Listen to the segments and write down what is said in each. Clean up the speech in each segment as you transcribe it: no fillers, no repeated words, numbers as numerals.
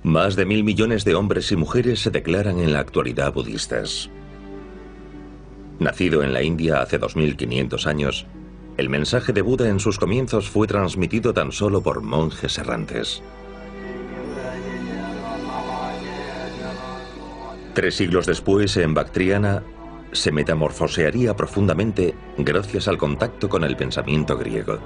Más de 1.000 millones de hombres y mujeres se declaran en la actualidad budistas. Nacido en la India hace 2500 años, el mensaje de Buda en sus comienzos fue transmitido tan solo por monjes errantes. 3 siglos después, en Bactriana, se metamorfosearía profundamente gracias al contacto con el pensamiento griego.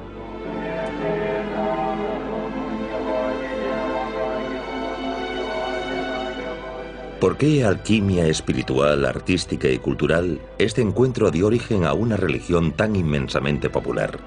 ¿Por qué alquimia espiritual, artística y cultural este encuentro dio origen a una religión tan inmensamente popular?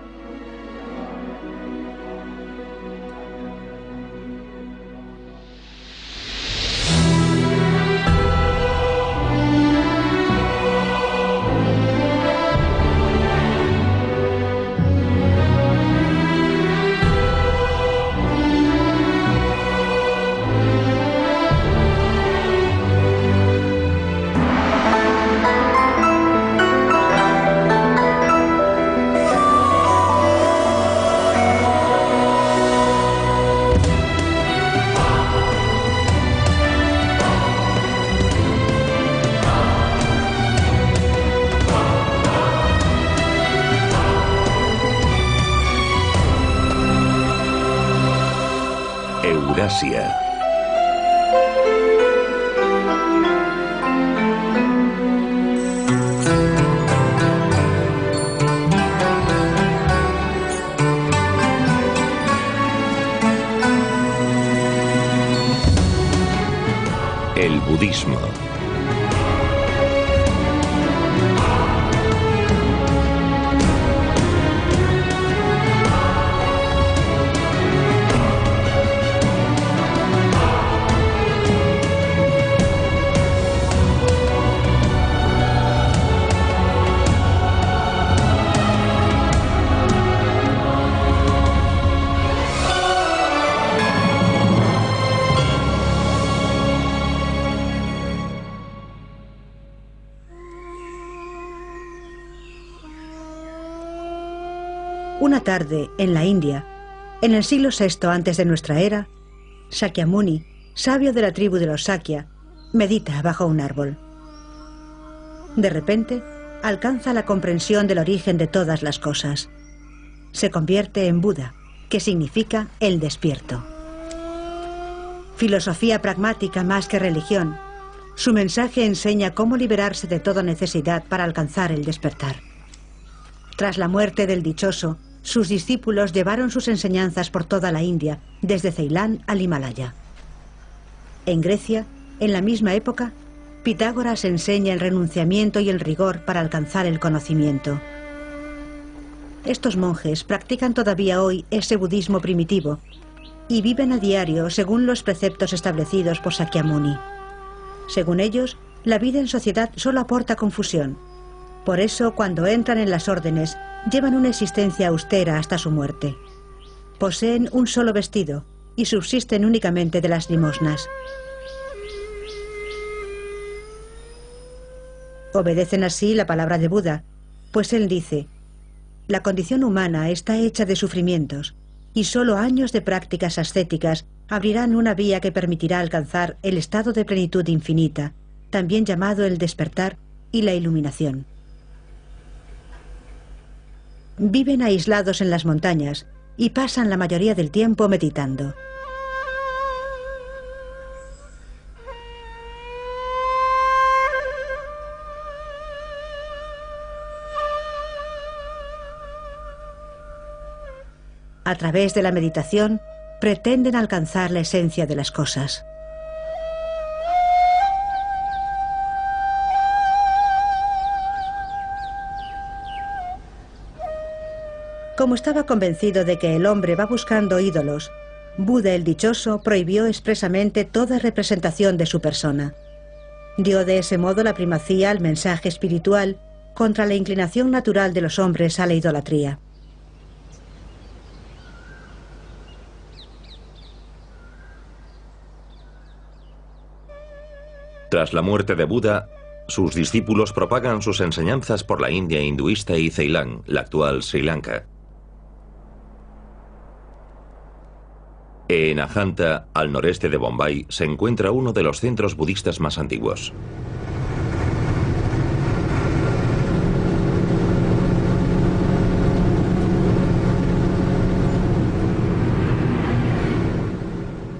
Eurasia. El budismo. Una tarde, en la India, en el siglo VI antes de nuestra era, Shakyamuni, sabio de la tribu de los Sakya, medita bajo un árbol. De repente, alcanza la comprensión del origen de todas las cosas. Se convierte en Buda, que significa el despierto. Filosofía pragmática más que religión, su mensaje enseña cómo liberarse de toda necesidad para alcanzar el despertar. Tras la muerte del dichoso, sus discípulos llevaron sus enseñanzas por toda la India, desde Ceilán al Himalaya. En Grecia, en la misma época, Pitágoras enseña el renunciamiento y el rigor para alcanzar el conocimiento. Estos monjes practican todavía hoy ese budismo primitivo y viven a diario según los preceptos establecidos por Shakyamuni. Según ellos, la vida en sociedad solo aporta confusión. Por eso, cuando entran en las órdenes, llevan una existencia austera hasta su muerte. Poseen un solo vestido y subsisten únicamente de las limosnas. Obedecen así la palabra de Buda, pues él dice: la condición humana está hecha de sufrimientos, y solo años de prácticas ascéticas abrirán una vía que permitirá alcanzar el estado de plenitud infinita, también llamado el despertar y la iluminación. Viven aislados en las montañas y pasan la mayoría del tiempo meditando. A través de la meditación, pretenden alcanzar la esencia de las cosas. Como estaba convencido de que el hombre va buscando ídolos, Buda el Dichoso prohibió expresamente toda representación de su persona. Dio de ese modo la primacía al mensaje espiritual contra la inclinación natural de los hombres a la idolatría. Tras la muerte de Buda, sus discípulos propagan sus enseñanzas por la India hinduista y Ceilán, la actual Sri Lanka. En Ajanta, al noreste de Bombay, se encuentra uno de los centros budistas más antiguos.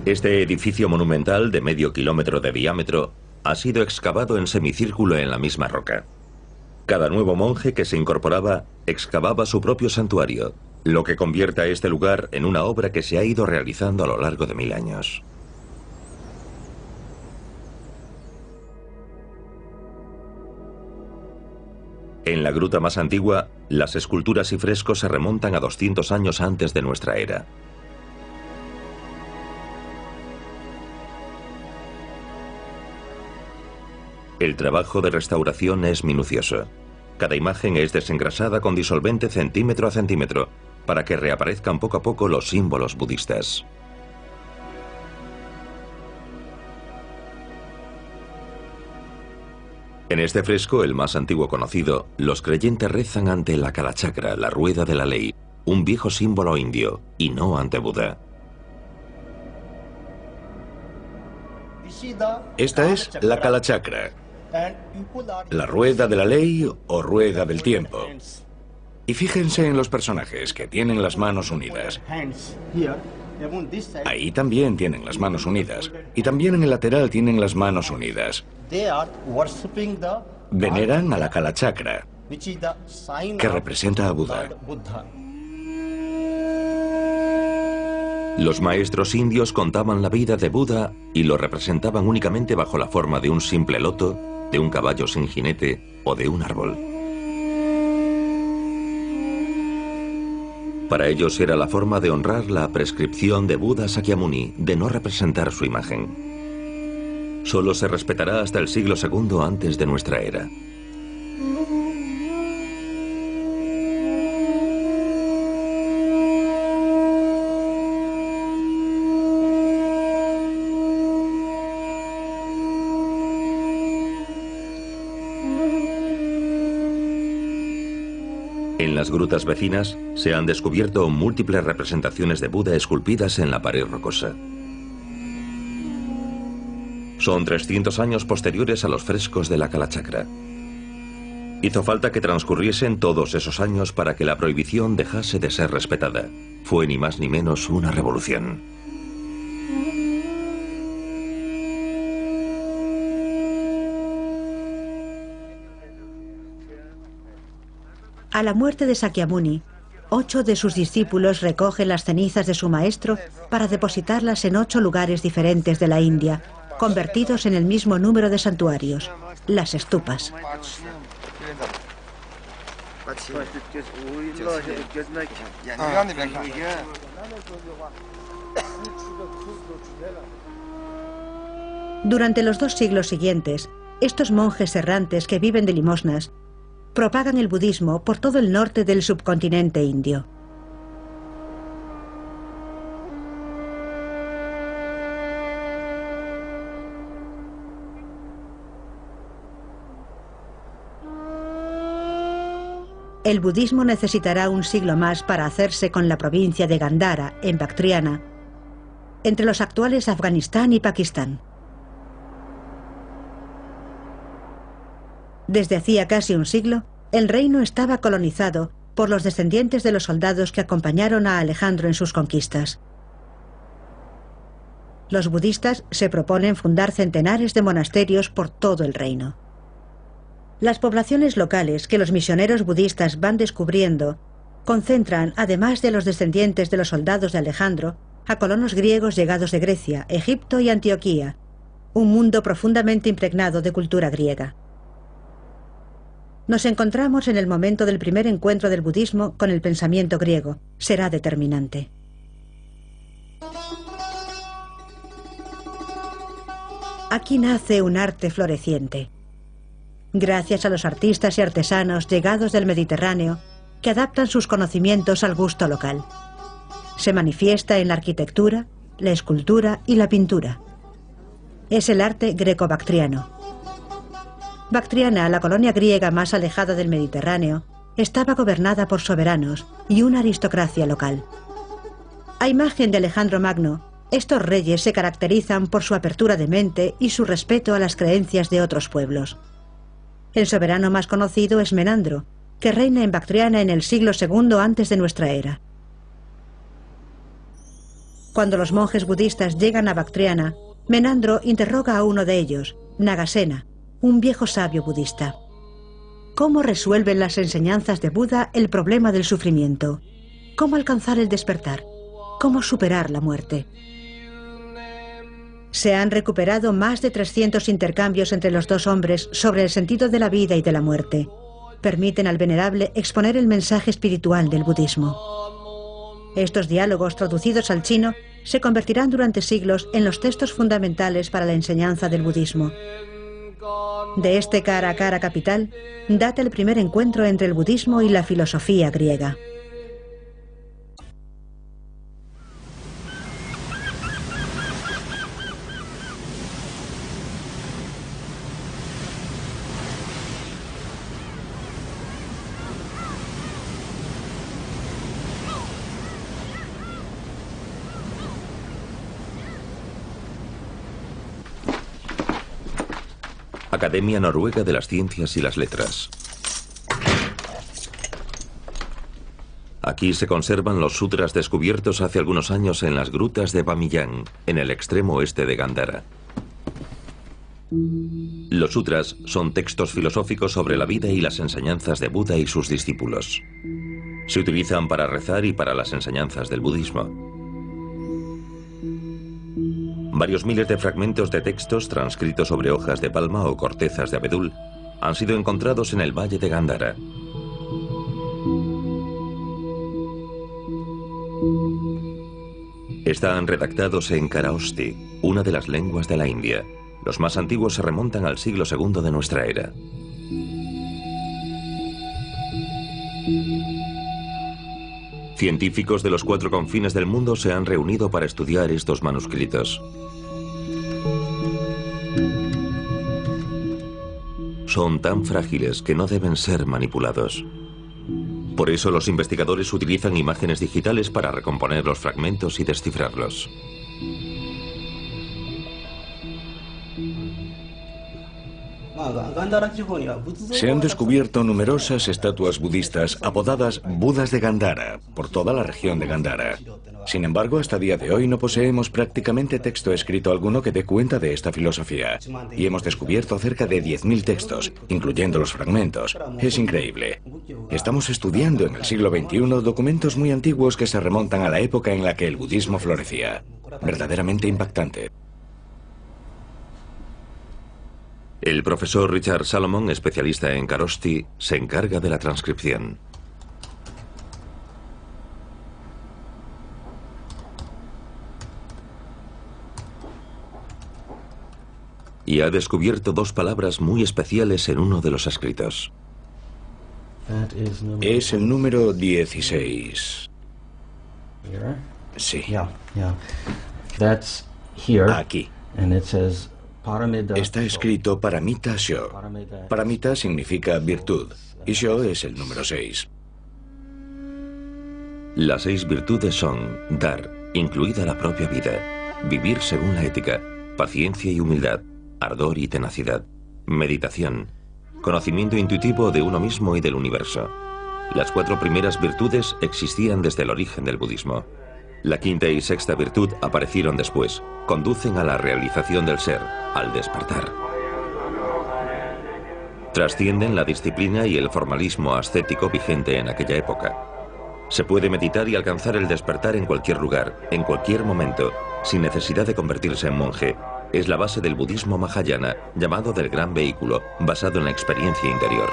Este edificio monumental de medio kilómetro de diámetro ha sido excavado en semicírculo en la misma roca. Cada nuevo monje que se incorporaba excavaba su propio santuario, lo que convierte a este lugar en una obra que se ha ido realizando a lo largo de 1000 años. En la gruta más antigua, las esculturas y frescos se remontan a 200 años antes de nuestra era. El trabajo de restauración es minucioso. Cada imagen es desengrasada con disolvente centímetro a centímetro, para que reaparezcan poco a poco los símbolos budistas. En este fresco, el más antiguo conocido, los creyentes rezan ante la Kalachakra, la rueda de la ley, un viejo símbolo indio, y no ante Buda. Esta es la Kalachakra, la rueda de la ley o rueda del tiempo. Y fíjense en los personajes que tienen las manos unidas. Ahí también tienen las manos unidas. Y también en el lateral tienen las manos unidas. Veneran a la Kalachakra, que representa a Buda. Los maestros indios contaban la vida de Buda y lo representaban únicamente bajo la forma de un simple loto, de un caballo sin jinete o de un árbol. Para ellos era la forma de honrar la prescripción de Buda Sakyamuni de no representar su imagen. Solo se respetará hasta el siglo II antes de nuestra era. En las grutas vecinas se han descubierto múltiples representaciones de Buda esculpidas en la pared rocosa. Son 300 años posteriores a los frescos de la Kalachakra. Hizo falta que transcurriesen todos esos años para que la prohibición dejase de ser respetada. Fue ni más ni menos una revolución. A la muerte de Sakyamuni, 8 de sus discípulos recogen las cenizas de su maestro para depositarlas en 8 lugares diferentes de la India, convertidos en el mismo número de santuarios, las estupas. Durante los 2 siglos siguientes, estos monjes errantes que viven de limosnas propagan el budismo por todo el norte del subcontinente indio. El budismo necesitará un siglo más para hacerse con la provincia de Gandhara, en Bactriana, entre los actuales Afganistán y Pakistán. Desde hacía casi un siglo, el reino estaba colonizado por los descendientes de los soldados que acompañaron a Alejandro en sus conquistas. Los budistas se proponen fundar centenares de monasterios por todo el reino. Las poblaciones locales que los misioneros budistas van descubriendo concentran, además de los descendientes de los soldados de Alejandro, a colonos griegos llegados de Grecia, Egipto y Antioquía, un mundo profundamente impregnado de cultura griega. Nos encontramos en el momento del primer encuentro del budismo con el pensamiento griego. Será determinante. Aquí nace un arte floreciente. Gracias a los artistas y artesanos llegados del Mediterráneo que adaptan sus conocimientos al gusto local. Se manifiesta en la arquitectura, la escultura y la pintura. Es el arte greco-bactriano. Bactriana, la colonia griega más alejada del Mediterráneo, estaba gobernada por soberanos y una aristocracia local. A imagen de Alejandro Magno, Estos reyes se caracterizan por su apertura de mente y su respeto a las creencias de otros pueblos. El soberano más conocido es Menandro, que reina en Bactriana en el siglo II antes de nuestra era. Cuando los monjes budistas llegan a Bactriana, Menandro interroga a uno de ellos, Nagasena, un viejo sabio budista. ¿Cómo resuelven las enseñanzas de Buda el problema del sufrimiento? ¿Cómo alcanzar el despertar? ¿Cómo superar la muerte? Se han recuperado más de 300 intercambios entre los dos hombres sobre el sentido de la vida y de la muerte. Permiten al venerable exponer el mensaje espiritual del budismo. Estos diálogos, traducidos al chino, se convertirán durante siglos en los textos fundamentales para la enseñanza del budismo. De este cara a cara capital, data el primer encuentro entre el budismo y la filosofía griega. Academia Noruega de las Ciencias y las Letras. Aquí se conservan los sutras descubiertos hace algunos años en las grutas de Bamiyan, en el extremo oeste de Gandhara. Los sutras son textos filosóficos sobre la vida y las enseñanzas de Buda y sus discípulos. Se utilizan para rezar y para las enseñanzas del budismo. Varios miles de fragmentos de textos transcritos sobre hojas de palma o cortezas de abedul han sido encontrados en el valle de Gandhara. Están redactados en Karaosti, una de las lenguas de la India. Los más antiguos se remontan al siglo II de nuestra era. Científicos de los 4 confines del mundo se han reunido para estudiar estos manuscritos. Son tan frágiles que no deben ser manipulados. Por eso los investigadores utilizan imágenes digitales para recomponer los fragmentos y descifrarlos. Se han descubierto numerosas estatuas budistas apodadas Budas de Gandhara por toda la región de Gandhara. Sin embargo, hasta día de hoy no poseemos prácticamente texto escrito alguno que dé cuenta de esta filosofía. Y hemos descubierto cerca de 10.000 textos, incluyendo los fragmentos. Es increíble. Estamos estudiando en el siglo XXI documentos muy antiguos que se remontan a la época en la que el budismo florecía. Verdaderamente impactante. El profesor Richard Salomon, especialista en Karaosti, se encarga de la transcripción. Y ha descubierto 2 palabras muy especiales en uno de los escritos. Es el número 16. Sí. Aquí. Está escrito Paramita Sho. Paramita significa virtud y Sho es el número 6. Las 6 virtudes son dar, incluida la propia vida, vivir según la ética, paciencia y humildad, ardor y tenacidad, meditación, conocimiento intuitivo de uno mismo y del universo. Las 4 primeras virtudes existían desde el origen del budismo. La 5ª y 6ª virtud aparecieron después. Conducen a la realización del ser, al despertar. Trascienden la disciplina y el formalismo ascético vigente en aquella época. Se puede meditar y alcanzar el despertar en cualquier lugar, en cualquier momento, sin necesidad de convertirse en monje. Es la base del budismo Mahayana, llamado del gran vehículo, basado en la experiencia interior.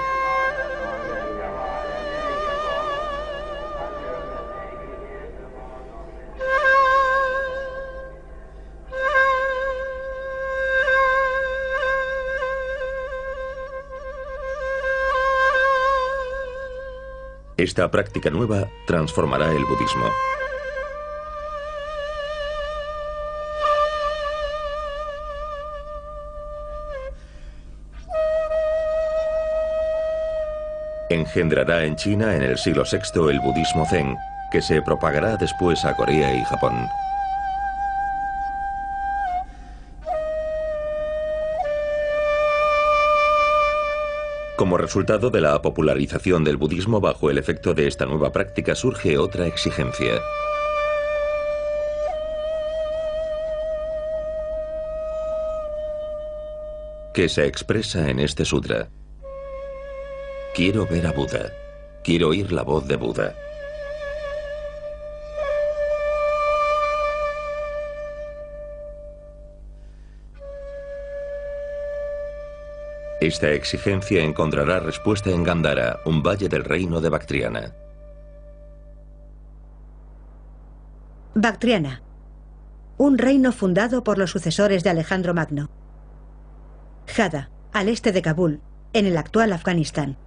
Esta práctica nueva transformará el budismo. Engendrará en China en el siglo VI el budismo Zen, que se propagará después a Corea y Japón. Como resultado de la popularización del budismo bajo el efecto de esta nueva práctica surge otra exigencia. Que se expresa en este sutra. Quiero ver a Buda. Quiero oír la voz de Buda. Esta exigencia encontrará respuesta en Gandhara, un valle del reino de Bactriana. Bactriana, un reino fundado por los sucesores de Alejandro Magno. Jada, al este de Kabul, en el actual Afganistán.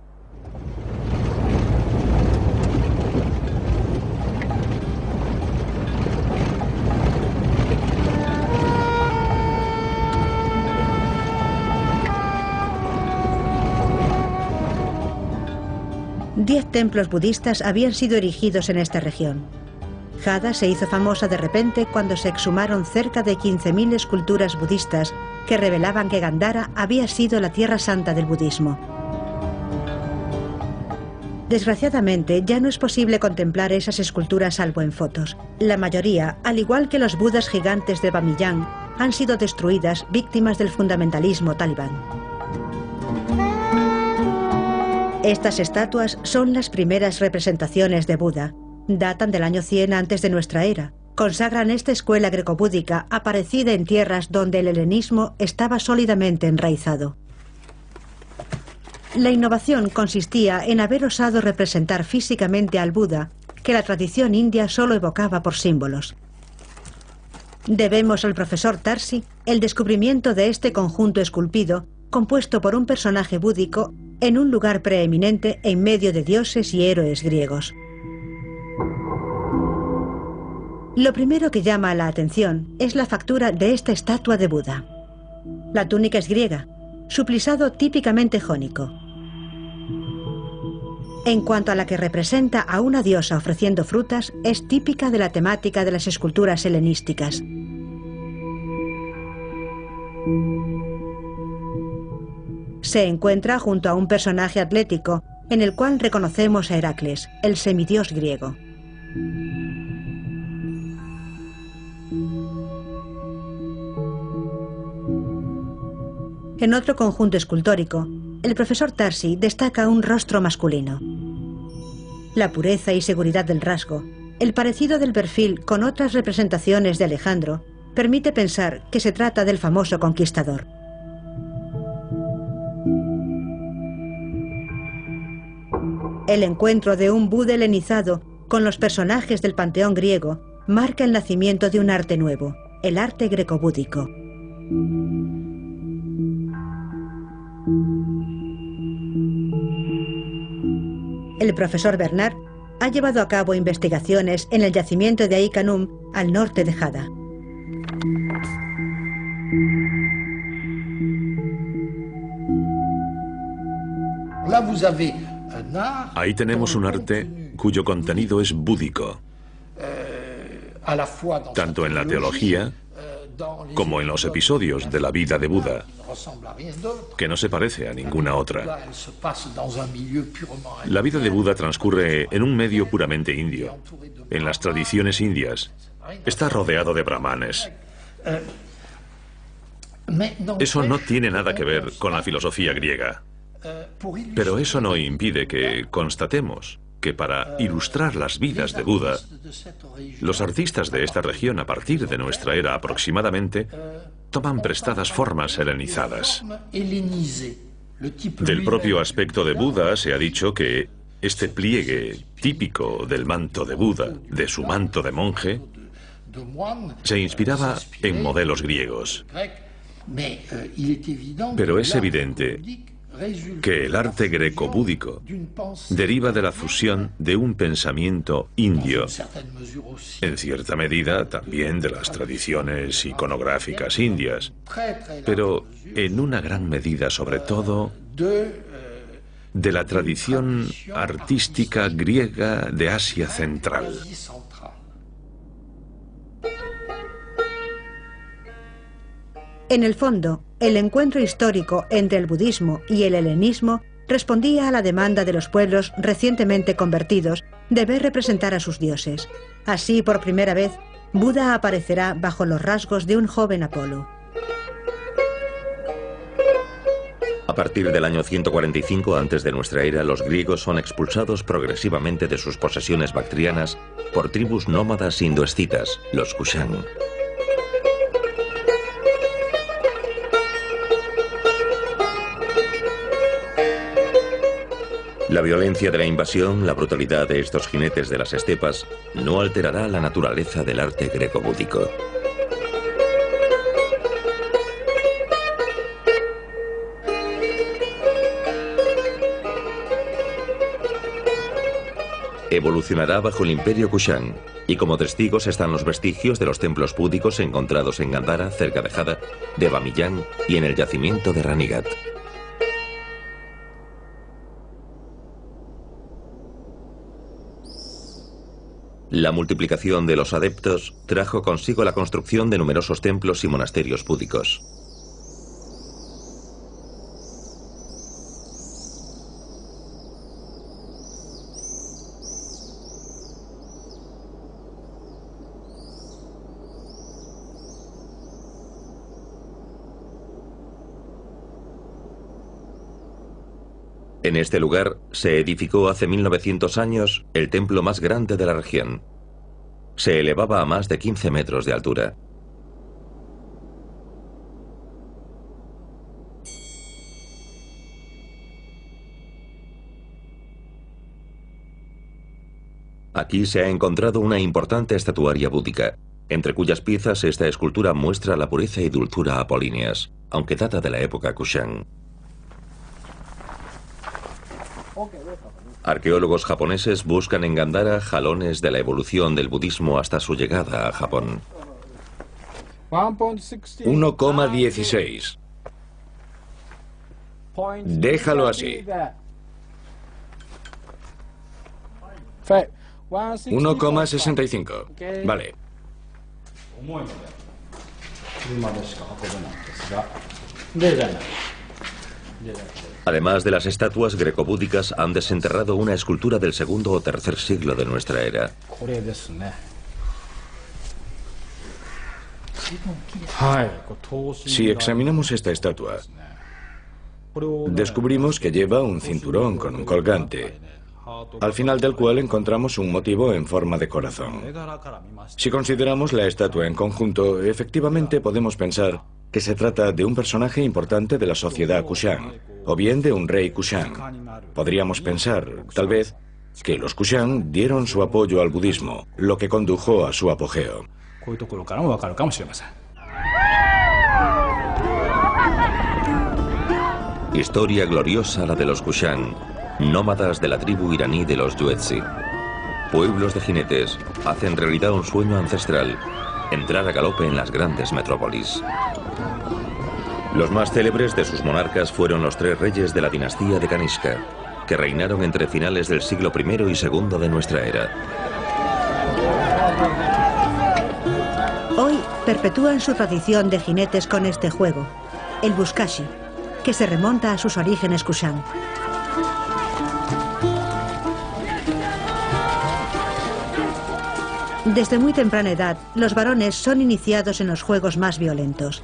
Diez templos budistas habían sido erigidos en esta región. Jada se hizo famosa de repente cuando se exhumaron cerca de 15.000 esculturas budistas que revelaban que Gandhara había sido la tierra santa del budismo. Desgraciadamente, ya no es posible contemplar esas esculturas salvo en fotos. La mayoría, al igual que los budas gigantes de Bamiyan, han sido destruidas víctimas del fundamentalismo talibán. Estas estatuas son las primeras representaciones de Buda. Datan del año 100 antes de nuestra era. Consagran esta escuela grecobúdica aparecida en tierras donde el helenismo estaba sólidamente enraizado. La innovación consistía en haber osado representar físicamente al Buda, que la tradición india solo evocaba por símbolos. Debemos al profesor Tarsi el descubrimiento de este conjunto esculpido, compuesto por un personaje búdico en un lugar preeminente en medio de dioses y héroes griegos. Lo primero que llama la atención es la factura de esta estatua de Buda. La túnica es griega, su plisado típicamente jónico. En cuanto a la que representa a una diosa ofreciendo frutas, es típica de la temática de las esculturas helenísticas. Se encuentra junto a un personaje atlético, en el cual reconocemos a Heracles, el semidios griego. En otro conjunto escultórico, el profesor Tarsi destaca un rostro masculino. La pureza y seguridad del rasgo, el parecido del perfil con otras representaciones de Alejandro, permite pensar que se trata del famoso conquistador. El encuentro de un Buda helenizado con los personajes del panteón griego marca el nacimiento de un arte nuevo, el arte grecobúdico. El profesor Bernard ha llevado a cabo investigaciones en el yacimiento de Ai-Khanum, al norte de Jada. Ahí tenemos un arte cuyo contenido es búdico, tanto en la teología como en los episodios de la vida de Buda, que no se parece a ninguna otra. La vida de Buda transcurre en un medio puramente indio. En las tradiciones indias, está rodeado de brahmanes. Eso no tiene nada que ver con la filosofía griega. Pero eso no impide que constatemos que para ilustrar las vidas de Buda, los artistas de esta región a partir de nuestra era aproximadamente toman prestadas formas helenizadas. Del propio aspecto de Buda se ha dicho que este pliegue típico del manto de Buda, de su manto de monje, se inspiraba en modelos griegos. Pero es evidente que el arte greco-búdico deriva de la fusión de un pensamiento indio, en cierta medida también de las tradiciones iconográficas indias, pero en una gran medida sobre todo de la tradición artística griega de Asia Central. En el fondo, el encuentro histórico entre el budismo y el helenismo respondía a la demanda de los pueblos recientemente convertidos de ver representar a sus dioses. Así, por primera vez, Buda aparecerá bajo los rasgos de un joven Apolo. A partir del año 145 antes de nuestra era, los griegos son expulsados progresivamente de sus posesiones bactrianas por tribus nómadas indoescitas, los Kushan. La violencia de la invasión, la brutalidad de estos jinetes de las estepas, no alterará la naturaleza del arte greco-búdico. Evolucionará bajo el Imperio Kushan, y como testigos están los vestigios de los templos búdicos encontrados en Gandhara, cerca de Jada, de Bamiyan y en el yacimiento de Ranigat. La multiplicación de los adeptos trajo consigo la construcción de numerosos templos y monasterios búdicos. En este lugar se edificó hace 1900 años el templo más grande de la región. Se elevaba a más de 15 metros de altura. Aquí se ha encontrado una importante estatuaria búdica, entre cuyas piezas esta escultura muestra la pureza y dulzura apolíneas, aunque data de la época Kushan. Arqueólogos japoneses buscan en Gandhara jalones de la evolución del budismo hasta su llegada a Japón. 1,16. Déjalo así. 1,65. Vale. Además de las estatuas grecobúdicas, han desenterrado una escultura del segundo o tercer siglo de nuestra era. Si examinamos esta estatua, descubrimos que lleva un cinturón con un colgante, al final del cual encontramos un motivo en forma de corazón. Si consideramos la estatua en conjunto, efectivamente podemos pensar que se trata de un personaje importante de la sociedad Kushan, o bien de un rey Kushan. Podríamos pensar, tal vez, que los Kushan dieron su apoyo al budismo, lo que condujo a su apogeo. Historia gloriosa la de los Kushan, nómadas de la tribu iraní de los Yuezhi. Pueblos de jinetes hacen realidad un sueño ancestral, entrar a galope en las grandes metrópolis. Los más célebres de sus monarcas fueron los 3 reyes de la dinastía de Kanishka, que reinaron entre finales del siglo I y II de nuestra era. Hoy perpetúan su tradición de jinetes con este juego, el Buzkashi, que se remonta a sus orígenes Kushan. Desde muy temprana edad, los varones son iniciados en los juegos más violentos.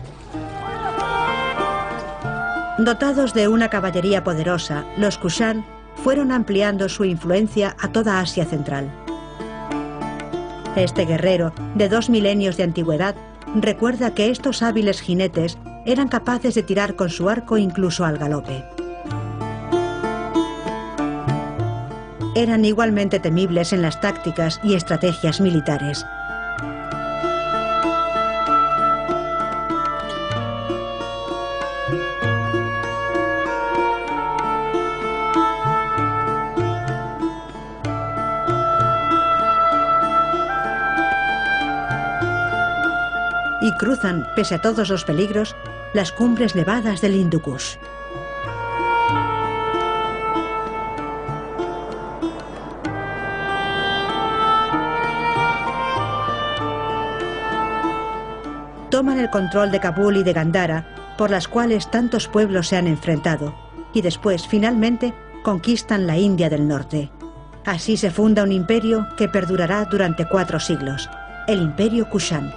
Dotados de una caballería poderosa, los Kushan fueron ampliando su influencia a toda Asia Central. Este guerrero, de 2 milenios de antigüedad, recuerda que estos hábiles jinetes eran capaces de tirar con su arco incluso al galope. Eran igualmente temibles en las tácticas y estrategias militares. Y cruzan, pese a todos los peligros, las cumbres nevadas del Hindu Kush. Toman el control de Kabul y de Gandhara, por las cuales tantos pueblos se han enfrentado, y después, finalmente, conquistan la India del Norte. Así se funda un imperio que perdurará durante 4 siglos, el Imperio Kushan.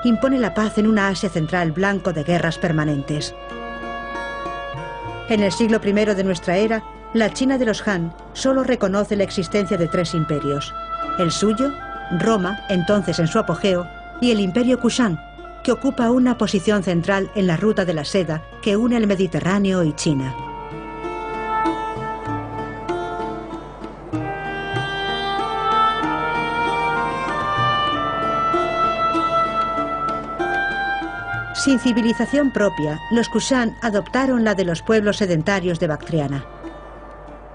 Impone la paz en una Asia central blanco de guerras permanentes. En el siglo I de nuestra era, la China de los Han solo reconoce la existencia de 3 imperios. El suyo, Roma, entonces en su apogeo, y el Imperio Kushan, que ocupa una posición central en la ruta de la seda que une el Mediterráneo y China. Sin civilización propia, los Kushan adoptaron la de los pueblos sedentarios de Bactriana.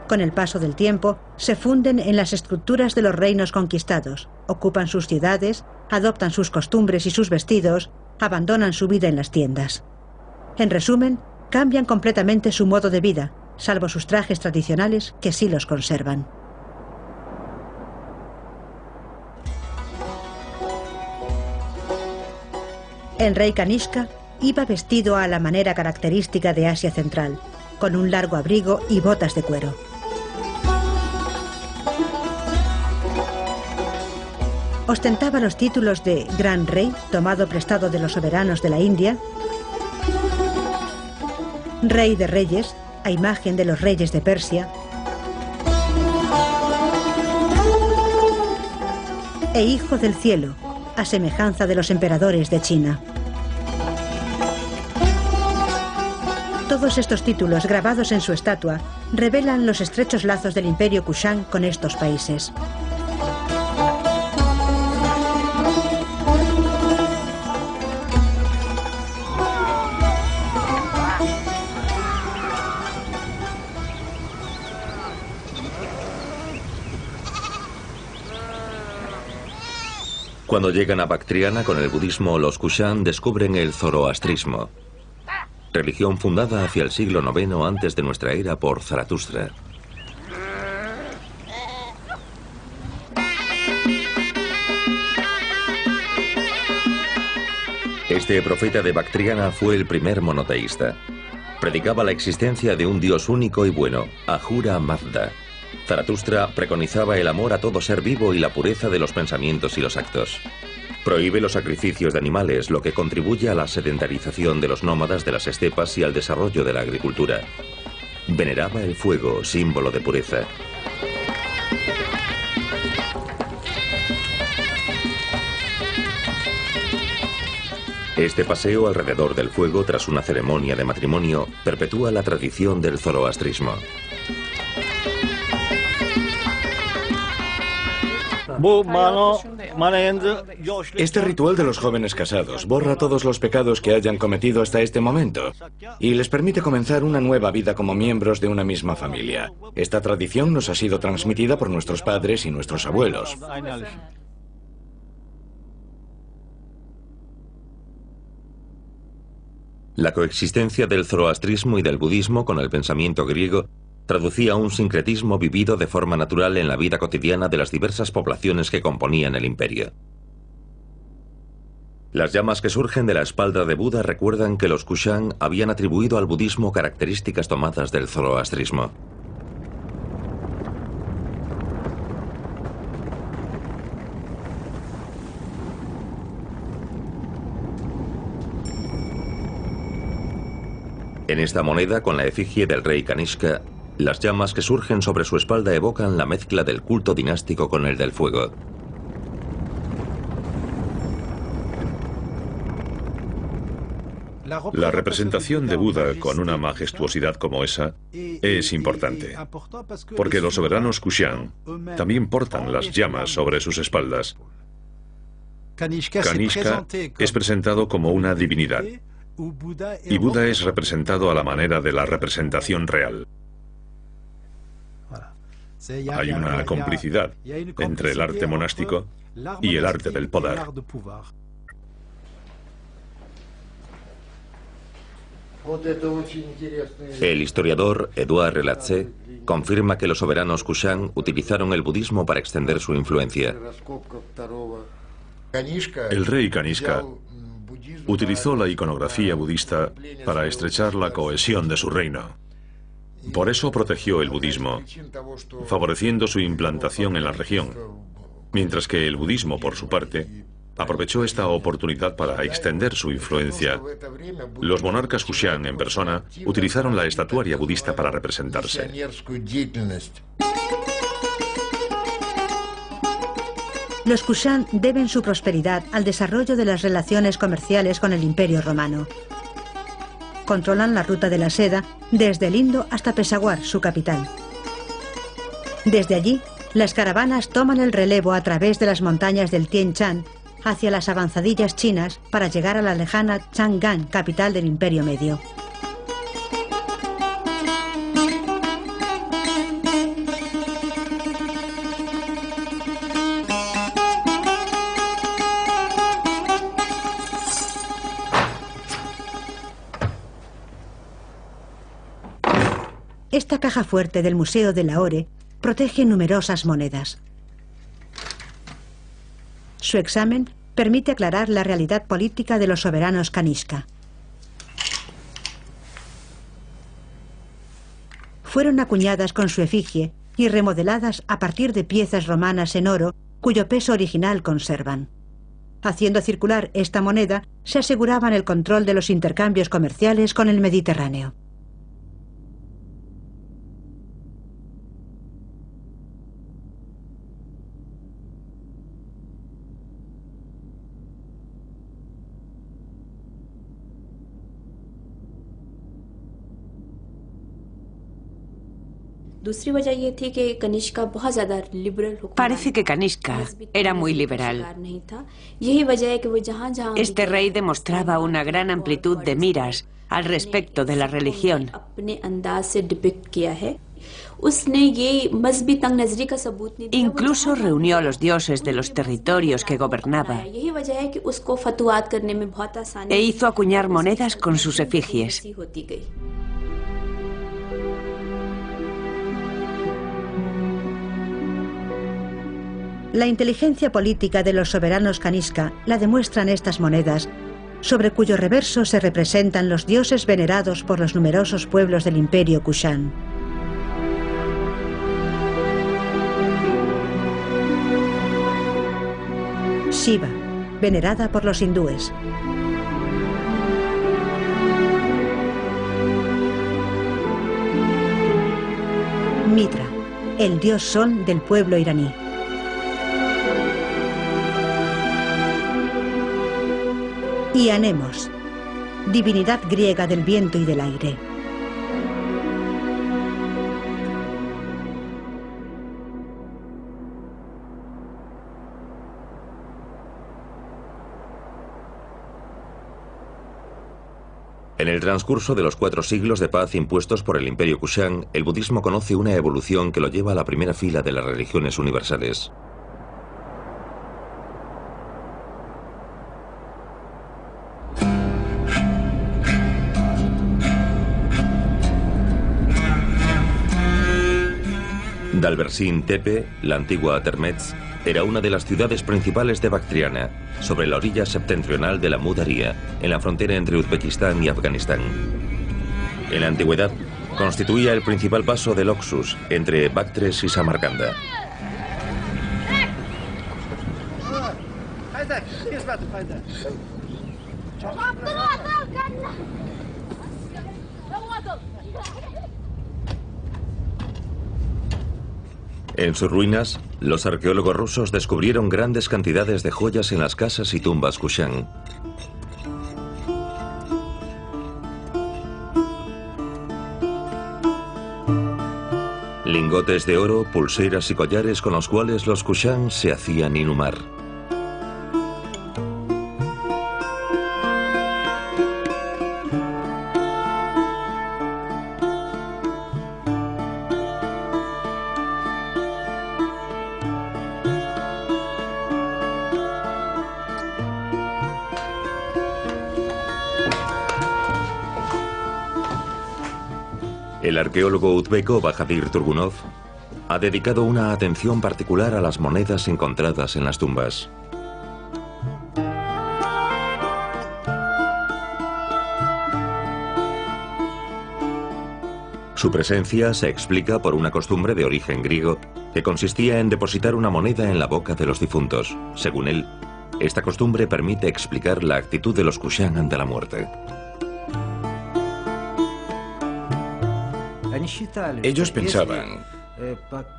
Con el paso del tiempo, se funden en las estructuras de los reinos conquistados, ocupan sus ciudades, adoptan sus costumbres y sus vestidos, abandonan su vida en las tiendas. En resumen, cambian completamente su modo de vida, salvo sus trajes tradicionales que sí los conservan. El rey Kanishka iba vestido a la manera característica de Asia Central, con un largo abrigo y botas de cuero. Ostentaba los títulos de Gran Rey, tomado prestado de los soberanos de la India, Rey de Reyes, a imagen de los reyes de Persia, e Hijo del Cielo, a semejanza de los emperadores de China. Todos estos títulos grabados en su estatua revelan los estrechos lazos del Imperio Kushan con estos países. Cuando llegan a Bactriana con el budismo, los Kushan descubren el zoroastrismo, religión fundada hacia el siglo IX antes de nuestra era por Zaratustra. Este profeta de Bactriana fue el primer monoteísta. Predicaba la existencia de un Dios único y bueno, Ahura Mazda. Zaratustra preconizaba el amor a todo ser vivo y la pureza de los pensamientos y los actos. Prohíbe los sacrificios de animales, lo que contribuye a la sedentarización de los nómadas de las estepas y al desarrollo de la agricultura. Veneraba el fuego, símbolo de pureza. Este paseo alrededor del fuego tras una ceremonia de matrimonio perpetúa la tradición del zoroastrismo. Este ritual de los jóvenes casados borra todos los pecados que hayan cometido hasta este momento y les permite comenzar una nueva vida como miembros de una misma familia. Esta tradición nos ha sido transmitida por nuestros padres y nuestros abuelos. La coexistencia del zoroastrismo y del budismo con el pensamiento griego traducía un sincretismo vivido de forma natural en la vida cotidiana de las diversas poblaciones que componían el imperio. Las llamas que surgen de la espalda de Buda recuerdan que los Kushan habían atribuido al budismo características tomadas del zoroastrismo. En esta moneda, con la efigie del rey Kanishka, las llamas que surgen sobre su espalda evocan la mezcla del culto dinástico con el del fuego. La representación de Buda con una majestuosidad como esa es importante, porque los soberanos Kushan también portan las llamas sobre sus espaldas. Kanishka es presentado como una divinidad, y Buda es representado a la manera de la representación real. Hay una complicidad entre el arte monástico y el arte del poder. El historiador Édouard Relatze confirma que los soberanos Kushan utilizaron el budismo para extender su influencia. El rey Kanishka utilizó la iconografía budista para estrechar la cohesión de su reino. Por eso protegió el budismo, favoreciendo su implantación en la región, mientras que el budismo, por su parte, aprovechó esta oportunidad para extender su influencia. Los monarcas Kushan en persona utilizaron la estatuaria budista para representarse. Los Kushan deben su prosperidad al desarrollo de las relaciones comerciales con el Imperio Romano. Controlan la ruta de la seda desde el Indo hasta Peshawar, su capital. Desde allí, las caravanas toman el relevo a través de las montañas del Tien Shan hacia las avanzadillas chinas para llegar a la lejana Chang'an, capital del Imperio Medio. Esta caja fuerte del Museo de Lahore protege numerosas monedas. Su examen permite aclarar la realidad política de los soberanos Kanishka. Fueron acuñadas con su efigie y remodeladas a partir de piezas romanas en oro cuyo peso original conservan. Haciendo circular esta moneda, se aseguraban el control de los intercambios comerciales con el Mediterráneo. Parece que Kanishka era muy liberal. Este rey demostraba una gran amplitud de miras al respecto de la religión. Incluso reunió a los dioses de los territorios que gobernaba e hizo acuñar monedas con sus efigies. La inteligencia política de los soberanos Kanishka la demuestran estas monedas, sobre cuyo reverso se representan los dioses venerados por los numerosos pueblos del Imperio Kushan. Shiva, venerada por los hindúes. Mitra, el dios sol del pueblo iraní. Y Anemos, divinidad griega del viento y del aire. En el transcurso de los 4 siglos de paz impuestos por el Imperio Kushan, el budismo conoce una evolución que lo lleva a la primera fila de las religiones universales. Dalbersin Tepe, la antigua Termetz, era una de las ciudades principales de Bactriana, sobre la orilla septentrional de la Mudaría, en la frontera entre Uzbekistán y Afganistán. En la antigüedad, constituía el principal paso del Oxus entre Bactres y Samarcanda. En sus ruinas, los arqueólogos rusos descubrieron grandes cantidades de joyas en las casas y tumbas Kushan. Lingotes de oro, pulseras y collares con los cuales los Kushan se hacían inhumar. El arqueólogo uzbeko Bahadir Turgunov ha dedicado una atención particular a las monedas encontradas en las tumbas. Su presencia se explica por una costumbre de origen griego que consistía en depositar una moneda en la boca de los difuntos. Según él, esta costumbre permite explicar la actitud de los Kushan ante la muerte. Ellos pensaban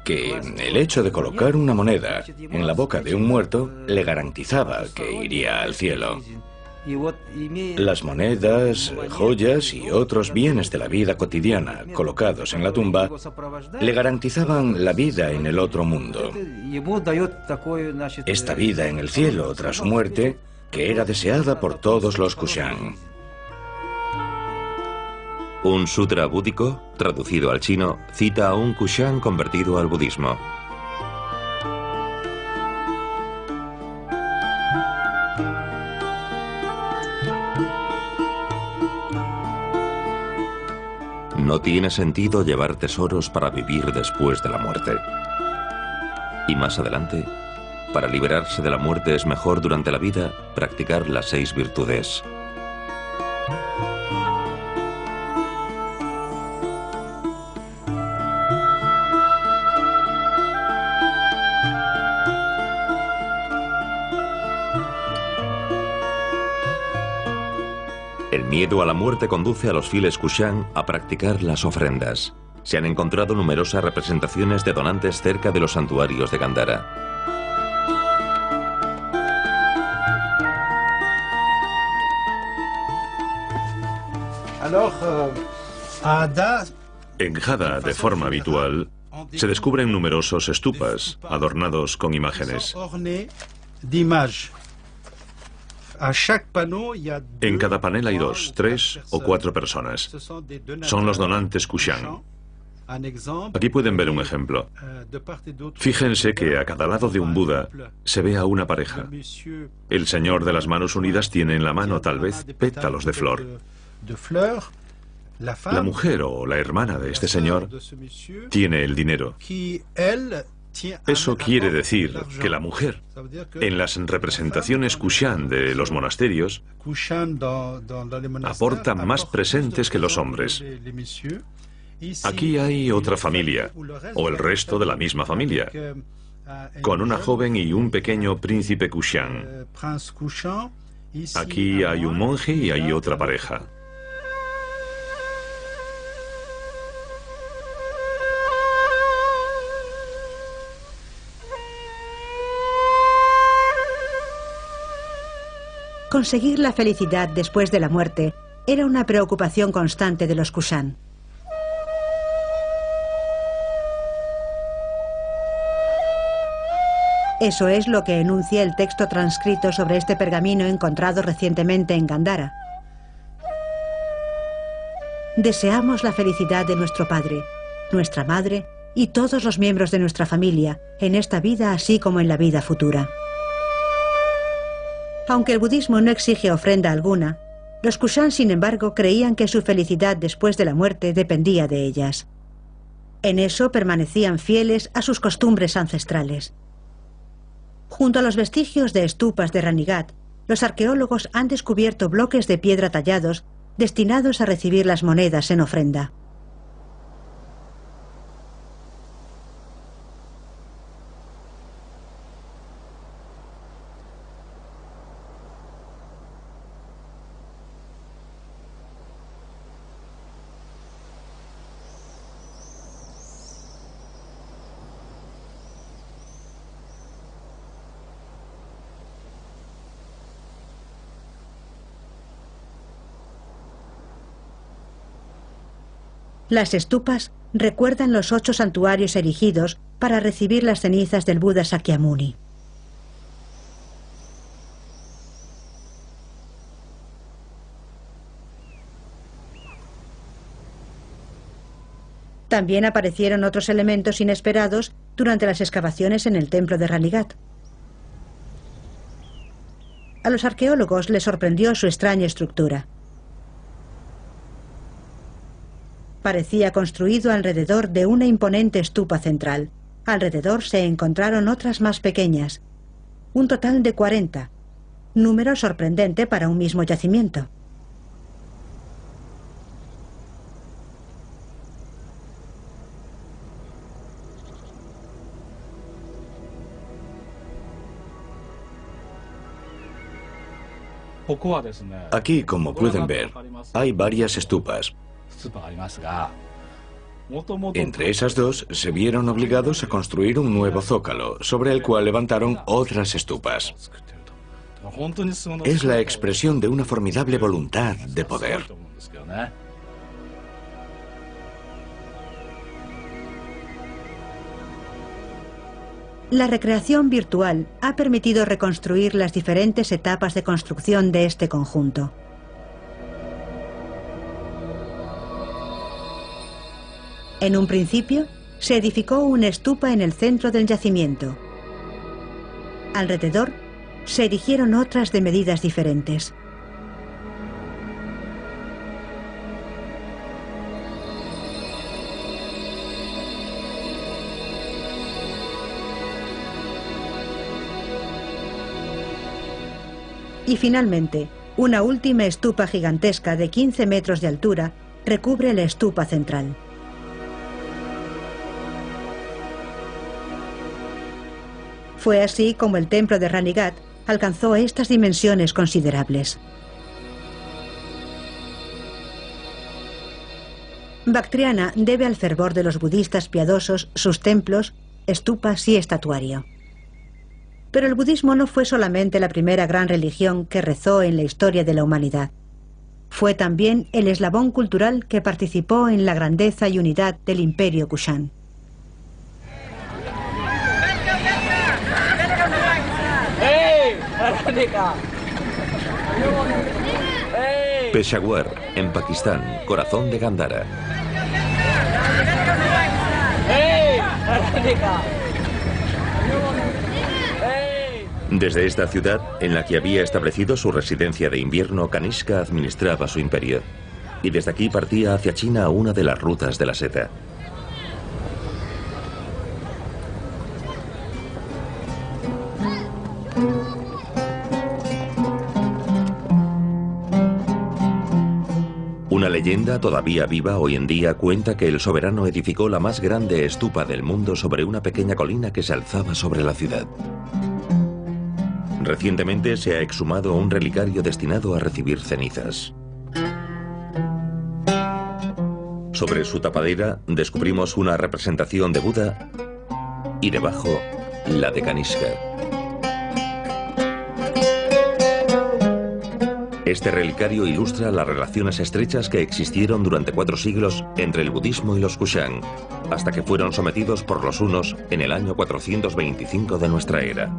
que el hecho de colocar una moneda en la boca de un muerto le garantizaba que iría al cielo. Las monedas, joyas y otros bienes de la vida cotidiana colocados en la tumba le garantizaban la vida en el otro mundo. Esta vida en el cielo tras su muerte, que era deseada por todos los Kushan. Un sutra búdico, traducido al chino, cita a un Kushan convertido al budismo. No tiene sentido llevar tesoros para vivir después de la muerte. Y más adelante, para liberarse de la muerte es mejor durante la vida practicar las 6 virtudes. El miedo a la muerte conduce a los fieles Kushan a practicar las ofrendas. Se han encontrado numerosas representaciones de donantes cerca de los santuarios de Gandhara. En Jada, de forma habitual, se descubren numerosos stupas adornados con imágenes. En cada panel hay 2, 3 o 4 personas. Son los donantes Kushan. Aquí pueden ver un ejemplo. Fíjense que a cada lado de un Buda se ve a una pareja. El señor de las manos unidas tiene en la mano tal vez pétalos de flor. La mujer o la hermana de este señor tiene el dinero. Eso quiere decir que la mujer, en las representaciones Kushan de los monasterios, aporta más presentes que los hombres. Aquí hay otra familia, o el resto de la misma familia, con una joven y un pequeño príncipe Kushan. Aquí hay un monje y hay otra pareja. Conseguir la felicidad después de la muerte era una preocupación constante de los Kushan. Eso es lo que enuncia el texto transcrito sobre este pergamino encontrado recientemente en Gandhara. Deseamos la felicidad de nuestro padre, nuestra madre y todos los miembros de nuestra familia, en esta vida así como en la vida futura. Aunque el budismo no exige ofrenda alguna, los Kushan, sin embargo, creían que su felicidad después de la muerte dependía de ellas. En eso permanecían fieles a sus costumbres ancestrales. Junto a los vestigios de estupas de Ranigat, los arqueólogos han descubierto bloques de piedra tallados destinados a recibir las monedas en ofrenda. Las estupas recuerdan los 8 santuarios erigidos para recibir las cenizas del Buda Sakyamuni. También aparecieron otros elementos inesperados durante las excavaciones en el templo de Ranigat. A los arqueólogos les sorprendió su extraña estructura. Parecía construido alrededor de una imponente estupa central. Alrededor se encontraron otras más pequeñas, un total de 40, número sorprendente para un mismo yacimiento. Aquí, como pueden ver, hay varias estupas. Entre esas dos, se vieron obligados a construir un nuevo zócalo, sobre el cual levantaron otras estupas. Es la expresión de una formidable voluntad de poder. La recreación virtual ha permitido reconstruir las diferentes etapas de construcción de este conjunto. En un principio, se edificó una estupa en el centro del yacimiento. Alrededor, se erigieron otras de medidas diferentes. Y finalmente, una última estupa gigantesca de 15 metros de altura recubre la estupa central. Fue así como el templo de Ranigat alcanzó estas dimensiones considerables. Bactriana debe al fervor de los budistas piadosos sus templos, estupas y estatuario. Pero el budismo no fue solamente la primera gran religión que rezó en la historia de la humanidad. Fue también el eslabón cultural que participó en la grandeza y unidad del Imperio Kushan. Peshawar, en Pakistán, corazón de Gandhara. Desde esta ciudad, en la que había establecido su residencia de invierno, Kanishka administraba su imperio. Y desde aquí partía hacia China una de las rutas de la seda. Una leyenda todavía viva hoy en día cuenta que el soberano edificó la más grande estupa del mundo sobre una pequeña colina que se alzaba sobre la ciudad. Recientemente se ha exhumado un relicario destinado a recibir cenizas. Sobre su tapadera descubrimos una representación de Buda y debajo la de Kanishka. Este relicario ilustra las relaciones estrechas que existieron durante 4 siglos entre el budismo y los Kushan, hasta que fueron sometidos por los hunos en el año 425 de nuestra era.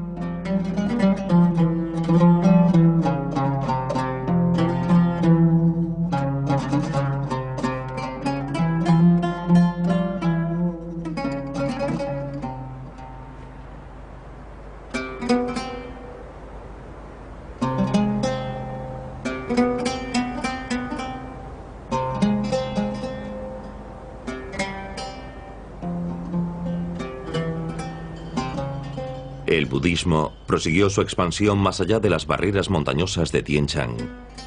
El budismo prosiguió su expansión más allá de las barreras montañosas de Tien Shan,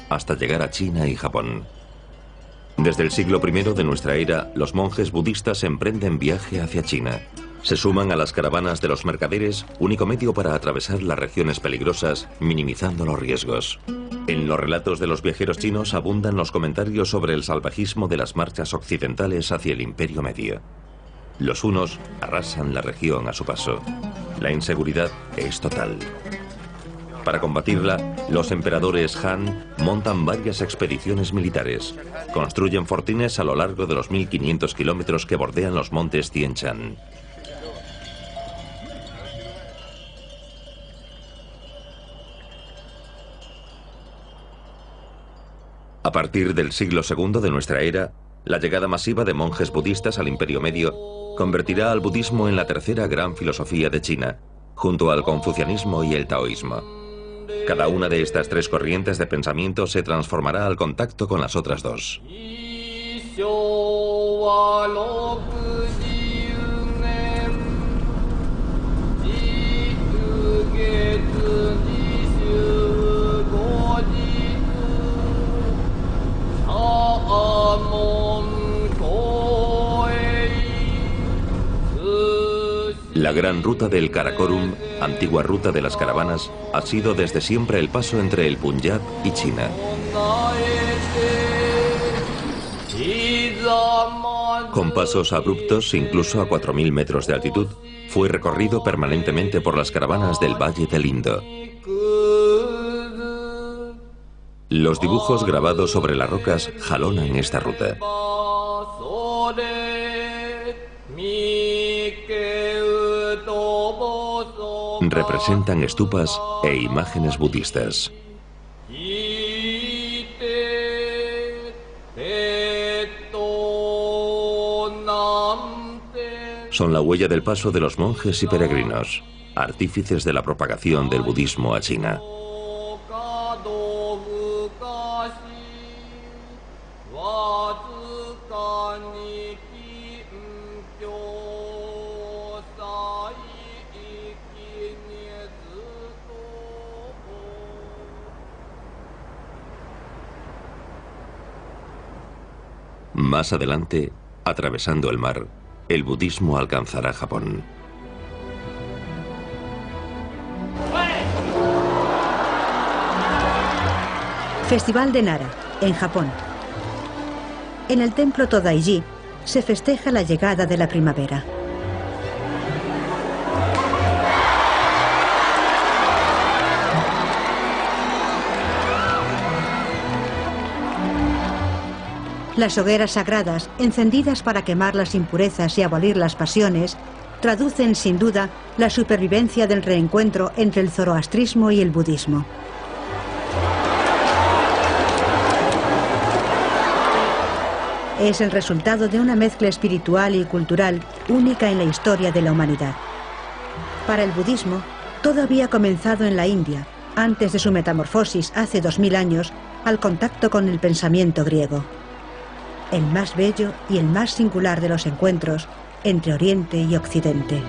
hasta llegar a China y Japón. Desde el siglo I de nuestra era, los monjes budistas emprenden viaje hacia China. Se suman a las caravanas de los mercaderes, único medio para atravesar las regiones peligrosas, minimizando los riesgos. En los relatos de los viajeros chinos abundan los comentarios sobre el salvajismo de las marchas occidentales hacia el Imperio Medio. Los hunos arrasan la región a su paso. La inseguridad es total. Para combatirla, los emperadores Han montan varias expediciones militares. Construyen fortines a lo largo de los 1500 kilómetros que bordean los montes Tien Shan. A partir del siglo II de nuestra era, la llegada masiva de monjes budistas al Imperio Medio convertirá al budismo en la tercera gran filosofía de China, junto al confucianismo y el taoísmo. Cada una de estas 3 corrientes de pensamiento se transformará al contacto con las otras 2. La La gran ruta del Karakorum, antigua ruta de las caravanas, ha sido desde siempre el paso entre el Punjab y China. Con pasos abruptos, incluso a 4.000 metros de altitud, fue recorrido permanentemente por las caravanas del Valle del Indo. Los dibujos grabados sobre las rocas jalonan esta ruta. Representan estupas e imágenes budistas. Son la huella del paso de los monjes y peregrinos, artífices de la propagación del budismo a China. Más adelante, atravesando el mar, el budismo alcanzará Japón. Festival de Nara, en Japón. En el templo Todaiji se festeja la llegada de la primavera. Las hogueras sagradas, encendidas para quemar las impurezas y abolir las pasiones, traducen sin duda la supervivencia del reencuentro entre el zoroastrismo y el budismo. Es el resultado de una mezcla espiritual y cultural única en la historia de la humanidad. Para el budismo, todo había comenzado en la India, antes de su metamorfosis hace 2000 años, al contacto con el pensamiento griego. El más bello y el más singular de los encuentros entre Oriente y Occidente.